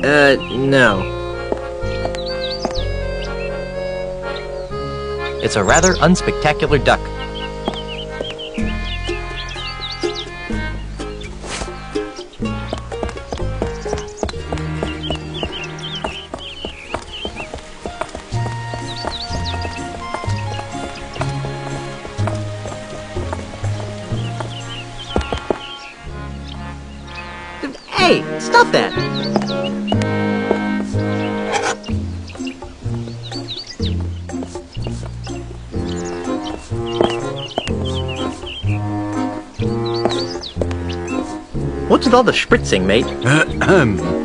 No. It's a rather unspectacular duck. Hey, stop that! What's with all the spritzing, mate?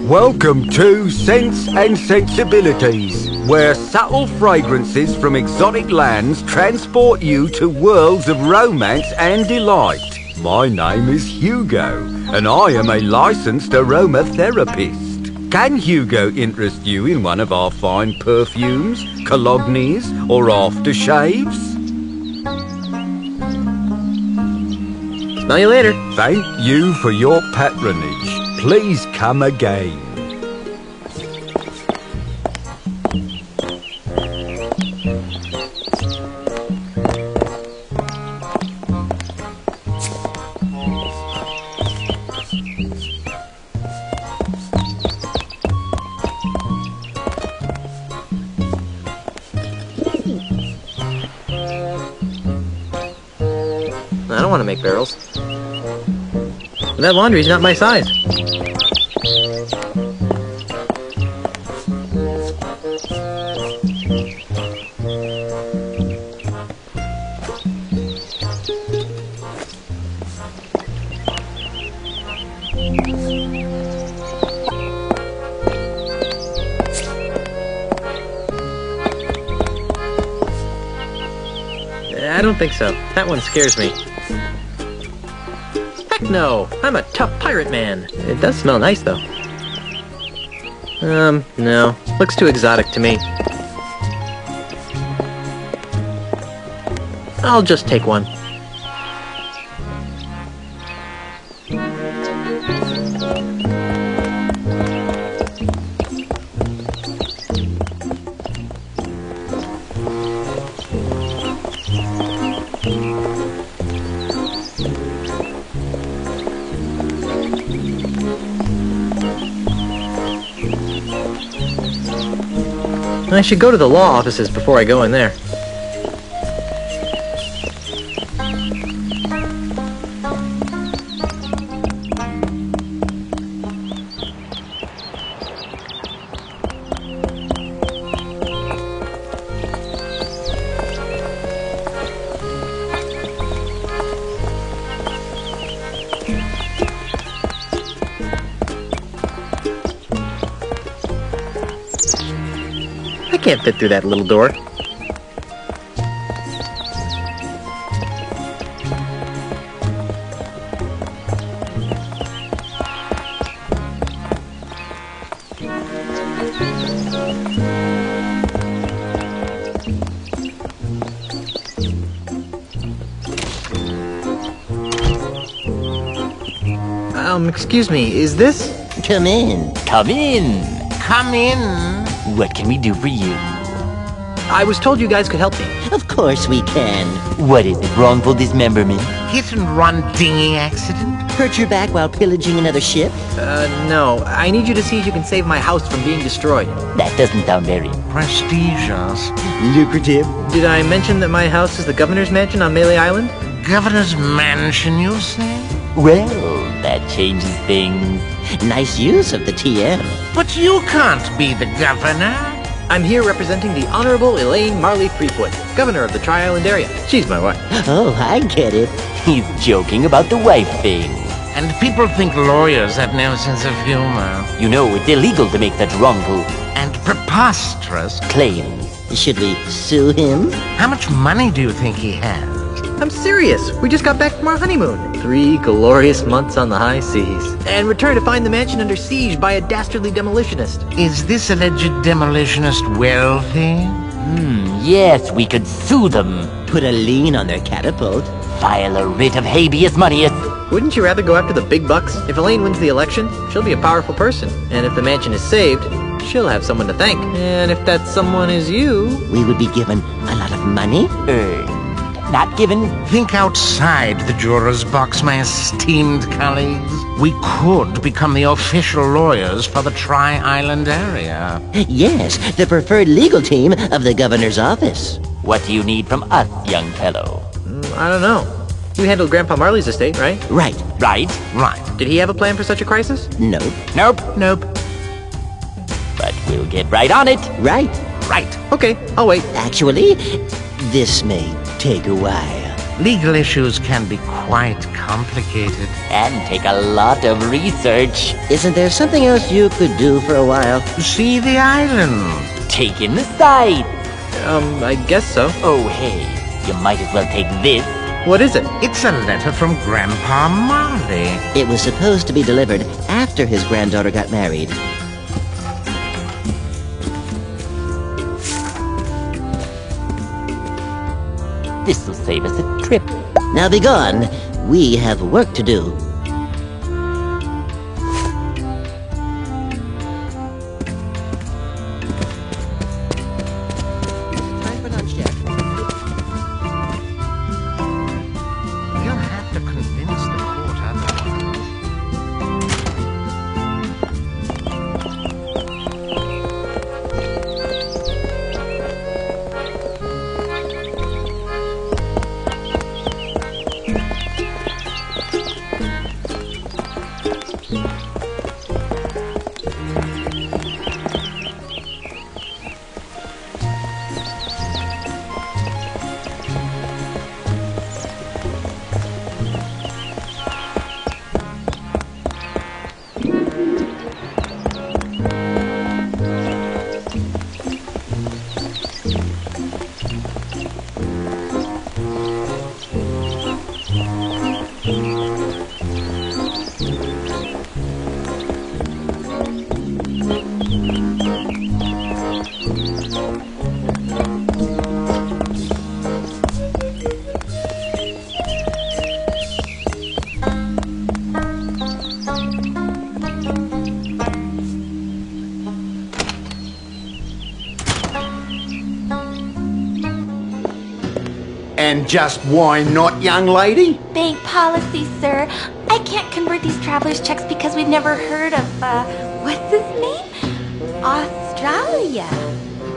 Welcome to Sense and Sensibilities, where subtle fragrances from exotic lands transport you to worlds of romance and delight. My name is Hugo, and I am a licensed aromatherapist. Can Hugo interest you in one of our fine perfumes, colognes, or aftershaves? Smell you later. Thank you for your patronage. Please come again. I don't want to make barrels. But that laundry's not my size. I don't think so. That one scares me. Heck no! I'm a tough pirate man. It does smell nice, though. No. Looks too exotic to me. I'll just take one. I should go to the law offices before I go in there. I can't fit through that little door. Excuse me, is this? Come in. Come in. Come in. What can we do for you? I was told you guys could help me. Of course we can. What is it? Wrongful dismemberment? Hit and run dinghy accident? Hurt your back while pillaging another ship? No. I need you to see if you can save my house from being destroyed. That doesn't sound very Prestigious. lucrative. Did I mention that my house is the governor's mansion on Melee Island? Governor's mansion, you say? Well, that changes things. Nice use of the TM. But you can't be the governor. I'm here representing the Honorable Elaine Marley Threepwood, governor of the Tri-Island area. She's my wife. Oh, I get it. He's joking about the wife thing. And people think lawyers have no sense of humor. You know, it's illegal to make such wrongful And preposterous. claims. Should we sue him? How much money do you think he has? I'm serious. We just got back from our honeymoon. 3 glorious months on the high seas. And returned to find the mansion under siege by a dastardly demolitionist. Is this alleged demolitionist wealthy? Yes, we could sue them. Put a lien on their catapult. File a writ of habeas money. Wouldn't you rather go after the big bucks? If Elaine wins the election, she'll be a powerful person. And if the mansion is saved, she'll have someone to thank. And if that someone is you... We would be given a lot of money? Not given. Think outside the juror's box, my esteemed colleagues. We could become the official lawyers for the Tri-Island area. Yes, the preferred legal team of the governor's office. What do you need from us, young fellow? I don't know. You handled Grandpa Marley's estate, right? Right. Right? Right. Did he have a plan for such a crisis? Nope. Nope. Nope. But we'll get right on it. Right. Right. Okay, I'll wait. Actually, this may take a while. Legal issues can be quite complicated. And take a lot of research. Isn't there something else you could do for a while? See the island. Take in the sight. I guess so. Oh, hey, you might as well take this. What is it? It's a letter from Grandpa Marley. It was supposed to be delivered after his granddaughter got married. This'll save us a trip. Now be gone. We have work to do. Time for lunch, Jack. We'll have to convince the court otherwise. And just why not, young lady? Bank policy, sir. I can't convert these traveler's checks because we've never heard of, what's his name? Australia.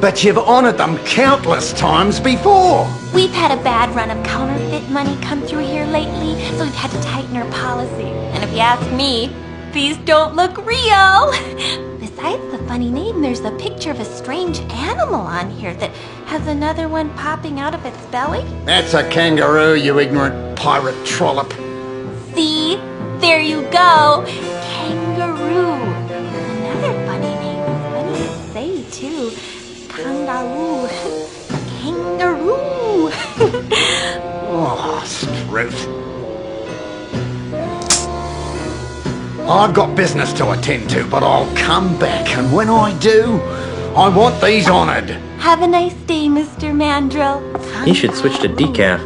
But you've honoured them countless times before. We've had a bad run of counterfeit money come through here lately, so we've had to tighten our policy. And if you ask me, these don't look real. Besides the funny name, there's a picture of a strange animal on here that has another one popping out of its belly. That's a kangaroo, you ignorant pirate trollop. See? There you go. Kangaroo. Another funny name. Funny to say, too. Kangaroo. Kangaroo. Oh, Struth. I've got business to attend to, but I'll come back, and when I do, I want these honoured. Have a nice day, Mr. Mandrill. He should switch to decaf.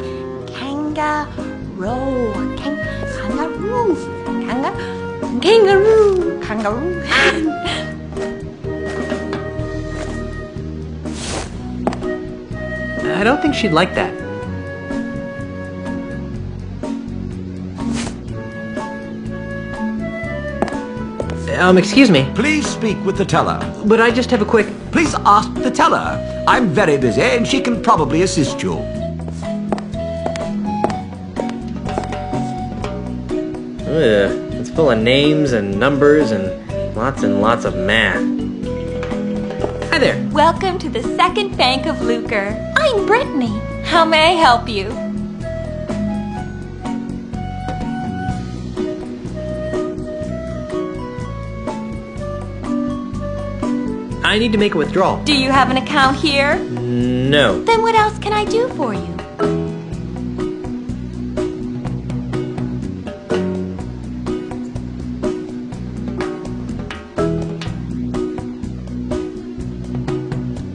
Kangaroo. Kangaroo. Kangaroo. Kangaroo. I don't think she'd like that. Excuse me, Please speak with the teller. but I just have a quick... Please ask the teller. I'm very busy and she can probably assist you. Ugh, it's full of names and numbers and lots of math. Hi there. Welcome to the Second Bank of Lucre. I'm Brittany. How may I help you? I need to make a withdrawal. Do you have an account here? No. Then what else can I do for you?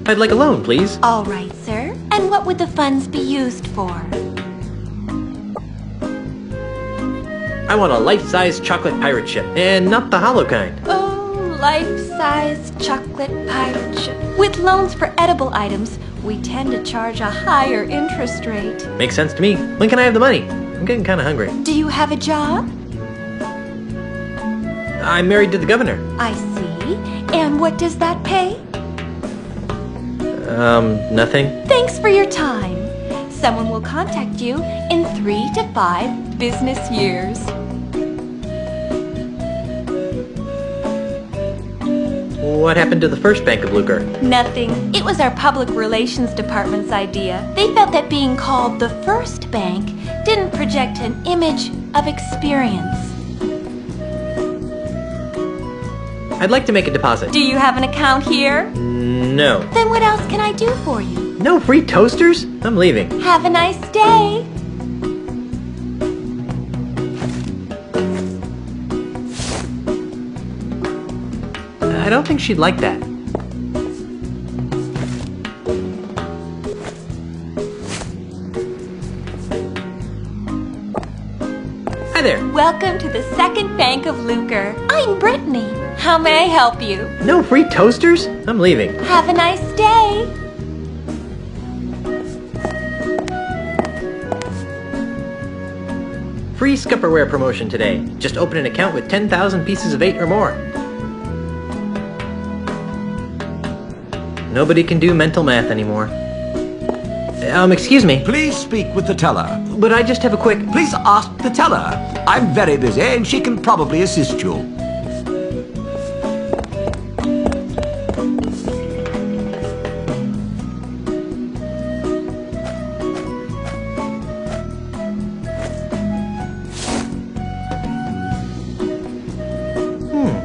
I'd like a loan, please. All right, sir. And what would the funds be used for? I want a life-size chocolate pirate ship, and not the hollow kind. Oh, life-size chocolate pirate ship. With loans for edible items, we tend to charge a higher interest rate. Makes sense to me. When can I have the money? I'm getting kind of hungry. Do you have a job? I'm married to the governor. I see. And what does that pay? Nothing. Thanks for your time. Someone will contact you in 3 to 5 business years. What happened to the first Bank of Lucre? Nothing. It was our public relations department's idea. They felt that being called the first bank didn't project an image of experience. I'd like to make a deposit. Do you have an account here? No. Then what else can I do for you? No free toasters? I'm leaving. Have a nice day. I don't think she'd like that. Hi there. Welcome to the Second Bank of Lucre. I'm Brittany. How may I help you? No free toasters? I'm leaving. Have a nice day. Free Scupperware promotion today. Just open an account with 10,000 pieces of 8 or more. Nobody can do mental math anymore. Excuse me. Please speak with the teller. But I just have a quick... Please ask the teller. I'm very busy and she can probably assist you.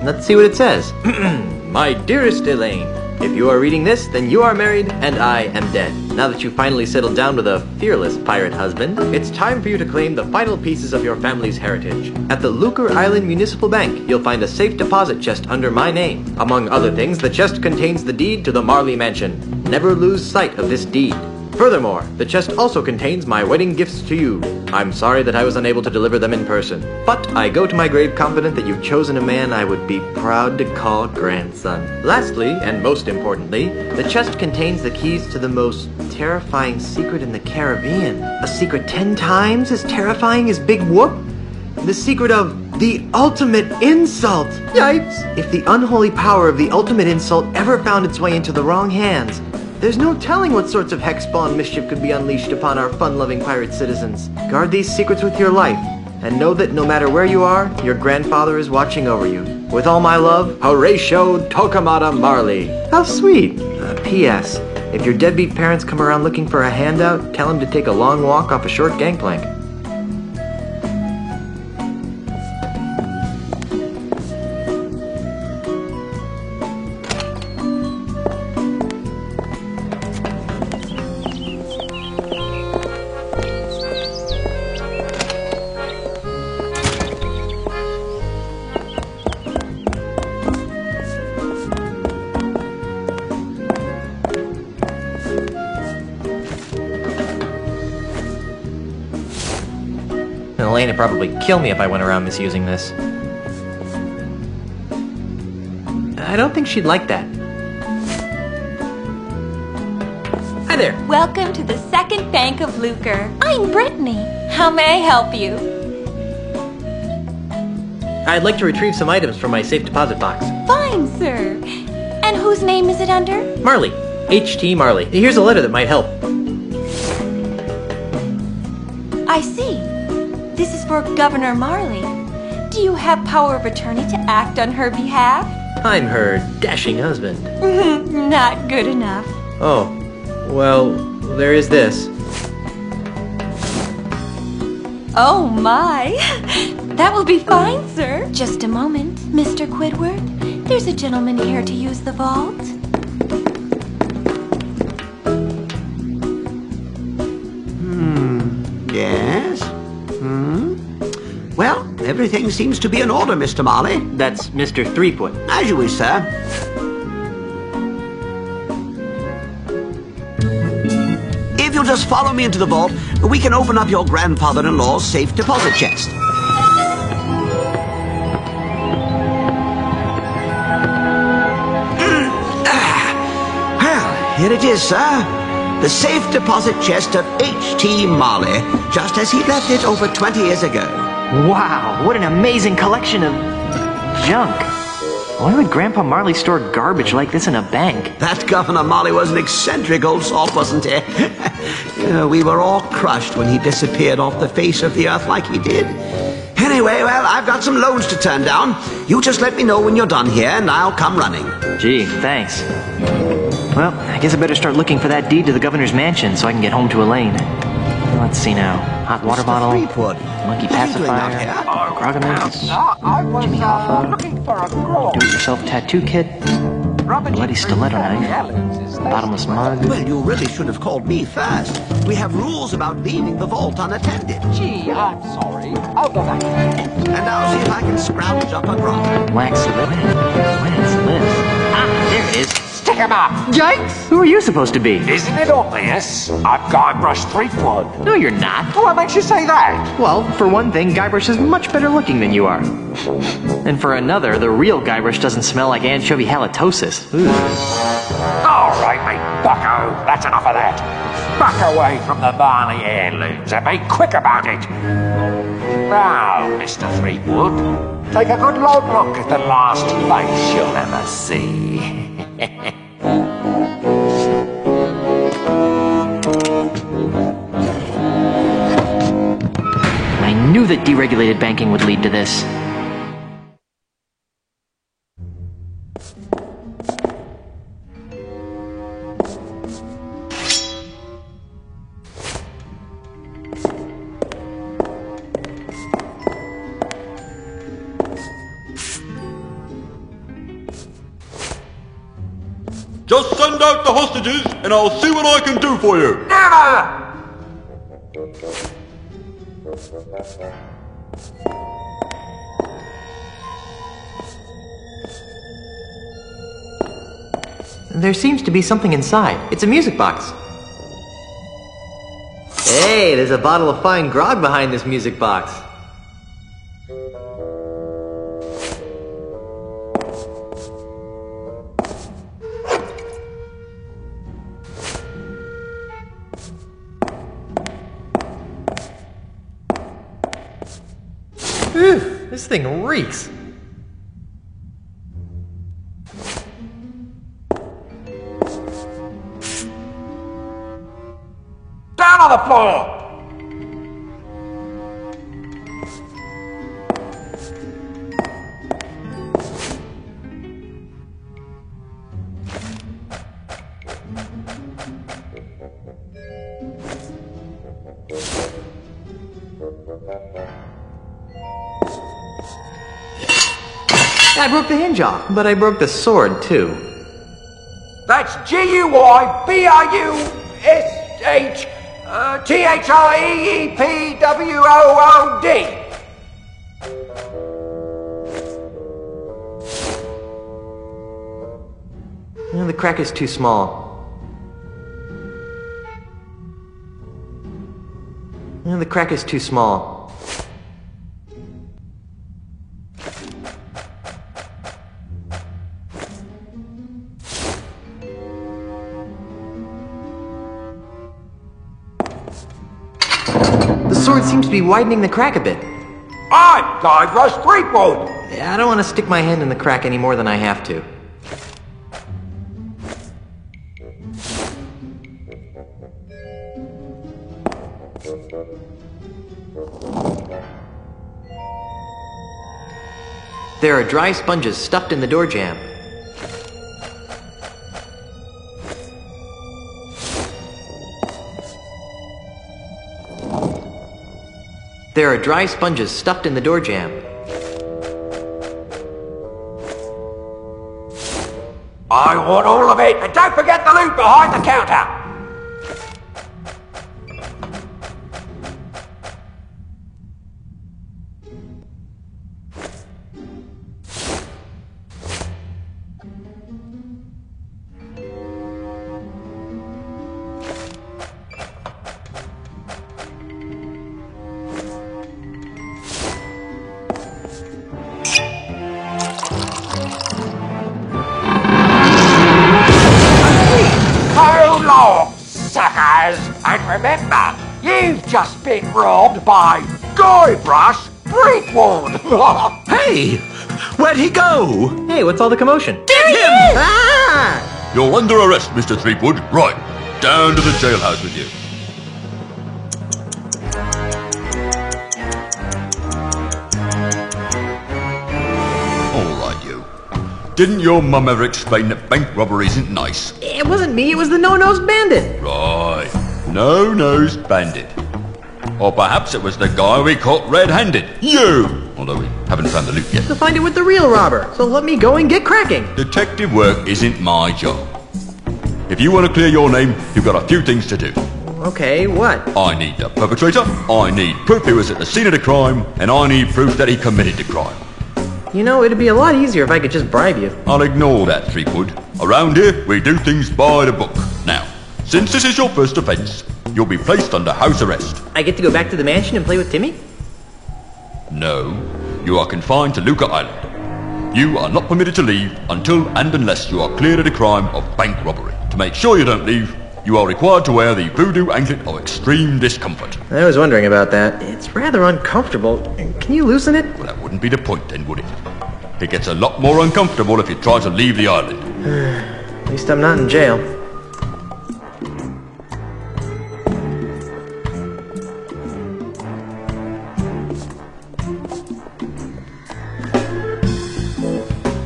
Let's see what it says. My dearest Elaine, if you are reading this, then you are married and I am dead. Now that you've finally settled down with a fearless pirate husband, it's time for you to claim the final pieces of your family's heritage. At the Lucre Island Municipal Bank, you'll find a safe deposit chest under my name. Among other things, the chest contains the deed to the Marley Mansion. Never lose sight of this deed. Furthermore, the chest also contains my wedding gifts to you. I'm sorry that I was unable to deliver them in person, but I go to my grave confident that you've chosen a man I would be proud to call grandson. Lastly, and most importantly, the chest contains the keys to the most terrifying secret in the Caribbean. A secret 10 times as terrifying as Big Whoop? The secret of the ultimate insult! Yipes! If the unholy power of the ultimate insult ever found its way into the wrong hands, there's no telling what sorts of hex-spawn mischief could be unleashed upon our fun-loving pirate citizens. Guard these secrets with your life, and know that no matter where you are, your grandfather is watching over you. With all my love, Horatio Tokamata Marley. How sweet. P.S. If your deadbeat parents come around looking for a handout, tell them to take a long walk off a short gangplank. Elaine would probably kill me if I went around misusing this. I don't think she'd like that. Hi there. Welcome to the Second Bank of Lucre. I'm Brittany. How may I help you? I'd like to retrieve some items from my safe deposit box. Fine, sir. And whose name is it under? Marley. H.T. Marley. Here's a letter that might help. I see. This is for Governor Marley. Do you have power of attorney to act on her behalf? I'm her dashing husband. Not good enough. Oh, well, there is this. Oh my! That will be fine, sir. Just a moment, Mr. Quidworth. There's a gentleman here to use the vault. Yes? Well, everything seems to be in order, Mr. Marley. That's Mr. Threepwood. As you wish, sir. If you'll just follow me into the vault, we can open up your grandfather-in-law's safe deposit chest. Here it is, sir. The safe deposit chest of H.T. Marley, just as he left it over 20 years ago. Wow, what an amazing collection of junk. Why would Grandpa Marley store garbage like this in a bank? That Governor Marley was an eccentric old salt, wasn't he? We were all crushed when he disappeared off the face of the earth like he did. Anyway, well, I've got some loans to turn down. You just let me know when you're done here, and I'll come running. Gee, thanks. Well, I guess I better start looking for that deed to the governor's mansion so I can get home to Elaine. Let's see now. Hot water bottle, monkey pacifier, Grogamins, Jimmy Hoffa, do-it-yourself tattoo kit, bloody stiletto knife, bottomless mug. Well, you really should have called me first. We have rules about leaving the vault unattended. Gee, I'm sorry. I'll go back. And I'll see if I can scrounge up a grot. Wax lip. Where's Liz? Ah, there it is. Stick 'em up! Yikes! Who are you supposed to be? Isn't it obvious? I'm Guybrush Threepwood. No, you're not. What makes you say that? Well, for one thing, Guybrush is much better looking than you are. And for another, the real Guybrush doesn't smell like anchovy halitosis. Ooh. All right, mate, bucko. That's enough of that. Back away from the Barney heirlooms and be quick about it. Now, Mr. Threepwood, take a good long look at the last face you'll ever see. I knew that deregulated banking would lead to this. Just send out the hostages, and I'll see what I can do for you. Never! There seems to be something inside. It's a music box. Hey, there's a bottle of fine grog behind this music box. Whew, this thing reeks. Down on the floor! I broke the hinge off, but I broke the sword too. That's GUYBRUSH THREEPWOOD. The crack is too small. The crack is too small. The sword seems to be widening the crack a bit. I'm Guybrush Threepwood. I don't want to stick my hand in the crack any more than I have to. There are dry sponges stuffed in the door jamb. There are dry sponges stuffed in the door jamb. I want all of it, and don't forget the loot behind the counter. We've just been robbed by Guybrush Threepwood. Hey, where'd he go? Hey, what's all the commotion? Get him! Ah! You're under arrest, Mr. Threepwood. Right, down to the jailhouse with you. All right, you. Didn't your mum ever explain that bank robbery isn't nice? It wasn't me, it was the No-Nosed Bandit. Right, No-Nosed Bandit. Or perhaps it was the guy we caught red-handed. You! Although we haven't found the loot yet. To find it with the real robber, so let me go and get cracking. Detective work isn't my job. If you want to clear your name, you've got a few things to do. Okay, what? I need the perpetrator, I need proof he was at the scene of the crime, and I need proof that he committed the crime. You know, it'd be a lot easier if I could just bribe you. I'll ignore that, Threepwood. Around here, we do things by the book. Now, since this is your first offence, you'll be placed under house arrest. I get to go back to the mansion and play with Timmy? No, you are confined to Luca Island. You are not permitted to leave until and unless you are cleared of the crime of bank robbery. To make sure you don't leave, you are required to wear the voodoo anklet of extreme discomfort. I was wondering about that. It's rather uncomfortable. Can you loosen it? Well, that wouldn't be the point then, would it? It gets a lot more uncomfortable if you try to leave the island. At least I'm not in jail.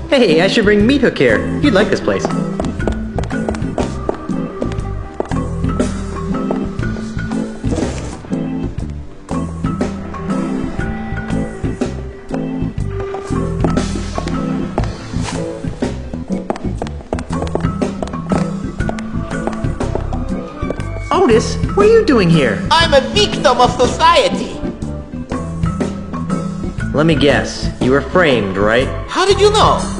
Hey, I should bring Meat Hook here. You'd like this place. Otis, what are you doing here? I'm a victim of society. Let me guess. You were framed, right? How did you know?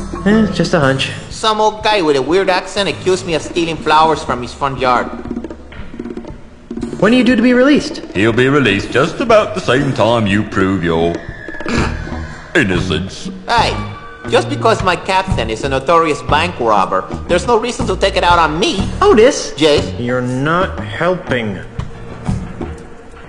Just a hunch. Some old guy with a weird accent accused me of stealing flowers from his front yard. When are you due to be released? He'll be released just about the same time you prove your innocence. Hey, just because my captain is a notorious bank robber, there's no reason to take it out on me. Otis! Jay? You're not helping.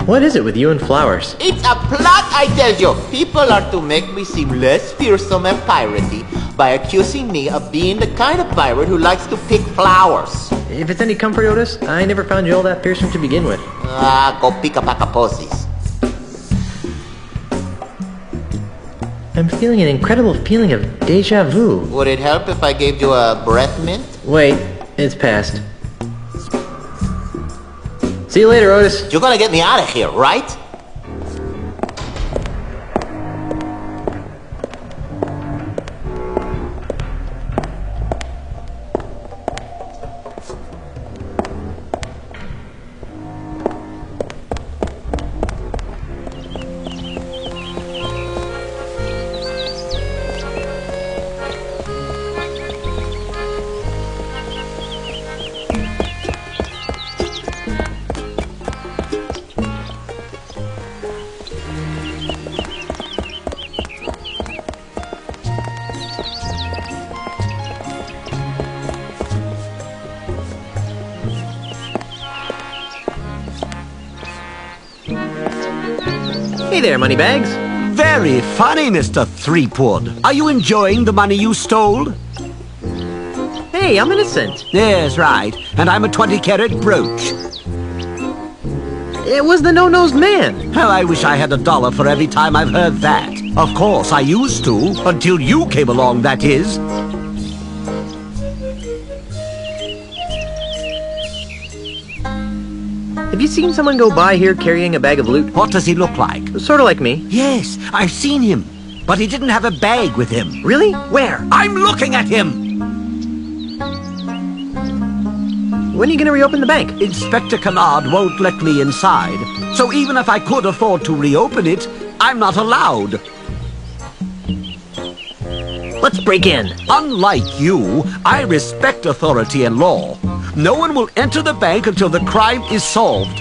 What is it with you and flowers? It's a plot, I tell you. People are to make me seem less fearsome and piratey by accusing me of being the kind of pirate who likes to pick flowers. If it's any comfort, Otis, I never found you all that fearsome to begin with. Go pick a pack of posies. I'm feeling an incredible feeling of deja vu. Would it help if I gave you a breath mint? Wait, it's past. See you later, Otis. You're gonna get me out of here, right? Hey there, Moneybags. Very funny, Mr. Threepwood. Are you enjoying the money you stole? Hey, I'm innocent. Yes, right. And I'm a 20-carat brooch. It was the No-Nosed Man. Well, I wish I had $1 for every time I've heard that. Of course, I used to, until you came along, that is. Have you seen someone go by here carrying a bag of loot? What does he look like? Sort of like me. Yes, I've seen him. But he didn't have a bag with him. Really? Where? I'm looking at him! When are you going to reopen the bank? Inspector Kennard won't let me inside. So even if I could afford to reopen it, I'm not allowed. Let's break in. Unlike you, I respect authority and law. No one will enter the bank until the crime is solved.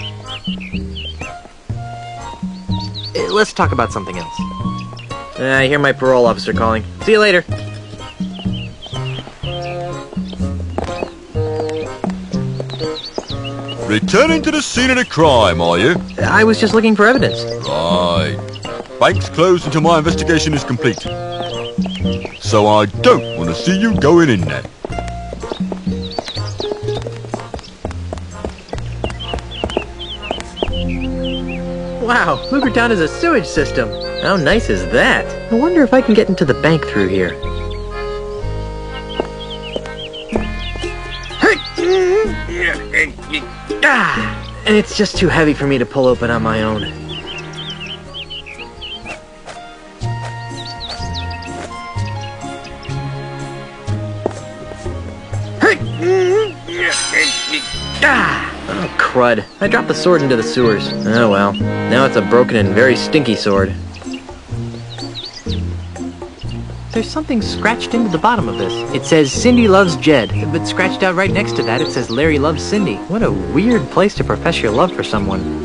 Let's talk about something else. I hear my parole officer calling. See you later. Returning to the scene of the crime, are you? I was just looking for evidence. Right. Bank's closed until my investigation is complete. So I don't want to see you going in there. Wow, Luger Town is a sewage system. How nice is that? I wonder if I can get into the bank through here. And it's just too heavy for me to pull open on my own. Oh, crud. I dropped the sword into the sewers. Oh well. Now it's a broken and very stinky sword. There's something scratched into the bottom of this. It says Cindy loves Jed, but scratched out right next to that it says Larry loves Cindy. What a weird place to profess your love for someone.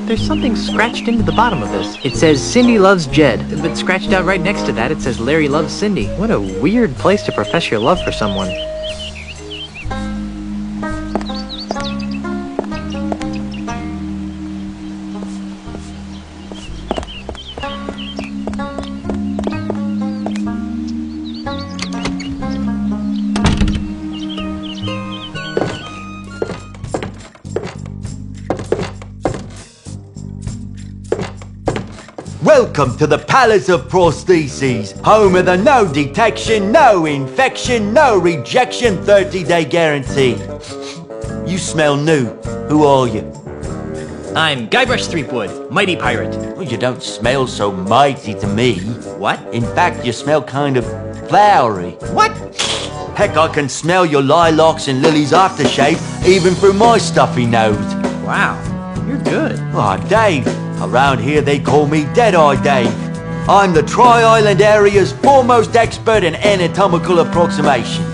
There's something scratched into the bottom of this. It says Cindy loves Jed, but scratched out right next to that it says Larry loves Cindy. What a weird place to profess your love for someone. Welcome to the Palace of Prostheses, home of the no detection, no infection, no rejection 30-day guarantee. You smell new. Who are you? I'm Guybrush Threepwood, mighty pirate. Well, you don't smell so mighty to me. What? In fact, you smell kind of flowery. What? Heck, I can smell your lilacs and lilies aftershave even through my stuffy nose. Wow, you're good. Ah, Dave. Around here they call me Deadeye Dave. I'm the Tri-Island area's foremost expert in anatomical approximation.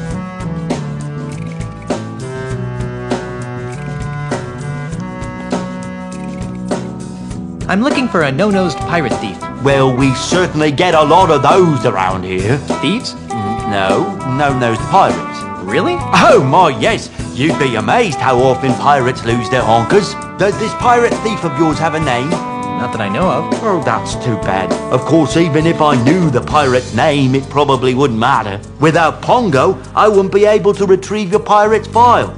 I'm looking for a no-nosed pirate thief. Well, we certainly get a lot of those around here. Thieves? No, no-nosed pirates. Really? Oh my, yes. You'd be amazed how often pirates lose their honkers. Does this pirate thief of yours have a name? Not that I know of. Oh, that's too bad. Of course, even if I knew the pirate's name, it probably wouldn't matter. Without Pongo, I wouldn't be able to retrieve your pirate's file.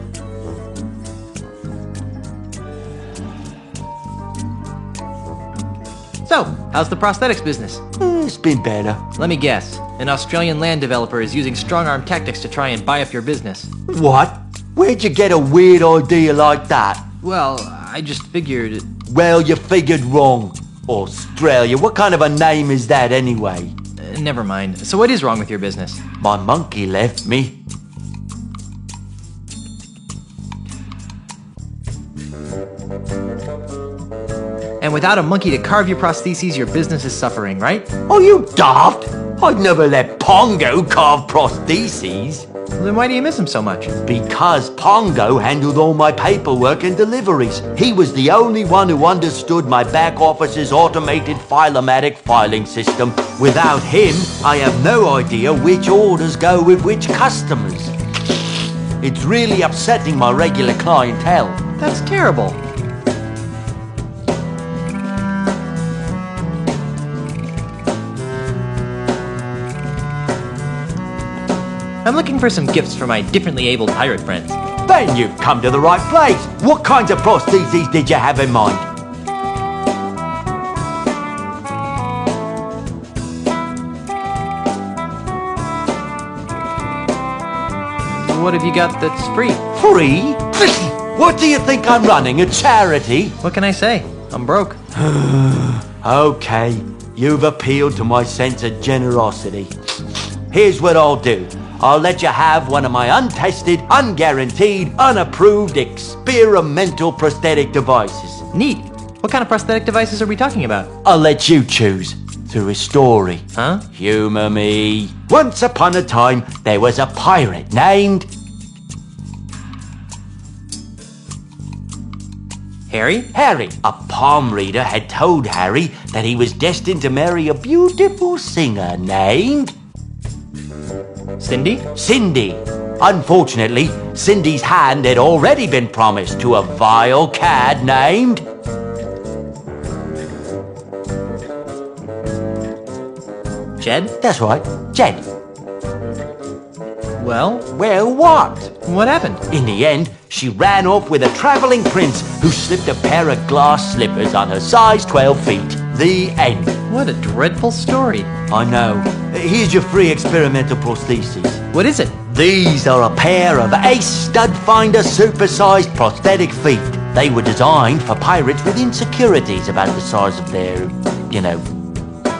So, how's the prosthetics business? It's been better. Let me guess. An Australian land developer is using strong-arm tactics to try and buy up your business. What? Where'd you get a weird idea like that? Well, I just figured... Well, you figured wrong. Australia, what kind of a name is that anyway? Never mind. So what is wrong with your business? My monkey left me. And without a monkey to carve your prostheses, your business is suffering, right? Oh, you daft! I'd never let Pongo carve prostheses. Then why do you miss him so much? Because Pongo handled all my paperwork and deliveries. He was the only one who understood my back office's automated Filomatic filing system. Without him, I have no idea which orders go with which customers. It's really upsetting my regular clientele. That's terrible. I'm looking for some gifts for my differently abled pirate friends. Then you've come to the right place. What kinds of prostheses did you have in mind? What have you got that's free? Free? What do you think I'm running, a charity? What can I say? I'm broke. Okay, you've appealed to my sense of generosity. Here's what I'll do. I'll let you have one of my untested, unguaranteed, unapproved, experimental prosthetic devices. Neat. What kind of prosthetic devices are we talking about? I'll let you choose. Through a story. Huh? Humor me. Once upon a time, there was a pirate named... Harry? Harry. A palm reader had told Harry that he was destined to marry a beautiful singer named... Cindy? Cindy. Unfortunately, Cindy's hand had already been promised to a vile cad named... Jed? That's right, Jed. Well? Well, what? What happened? In the end, she ran off with a travelling prince who slipped a pair of glass slippers on her size 12 feet. The end. What a dreadful story. I know. Here's your free experimental prosthesis. What is it? These are a pair of Ace Stud Finder supersized prosthetic feet. They were designed for pirates with insecurities about the size of their,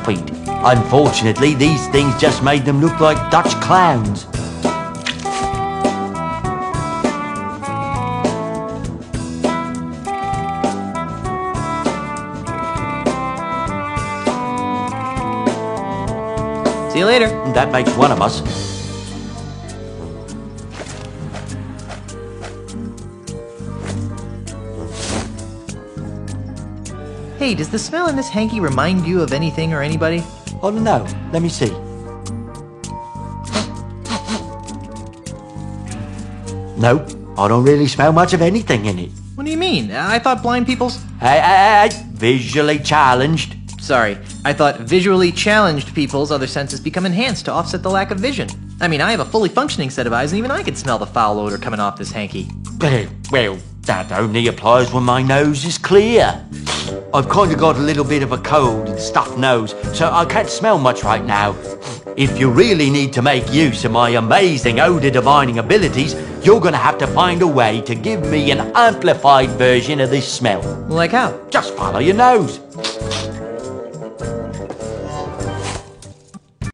feet. Unfortunately, these things just made them look like Dutch clowns. See you later. That makes one of us. Hey, does the smell in this hanky remind you of anything or anybody? I don't know. Let me see. Nope, I don't really smell much of anything in it. What do you mean? I thought blind people's... Hey, visually challenged. Sorry, I thought visually challenged people's other senses become enhanced to offset the lack of vision. I mean, I have a fully functioning set of eyes, and even I can smell the foul odor coming off this hanky. Well, that only applies when my nose is clear. I've kind of got a little bit of a cold and stuffed nose, so I can't smell much right now. If you really need to make use of my amazing odor divining abilities, you're gonna have to find a way to give me an amplified version of this smell. Like how? Just follow your nose.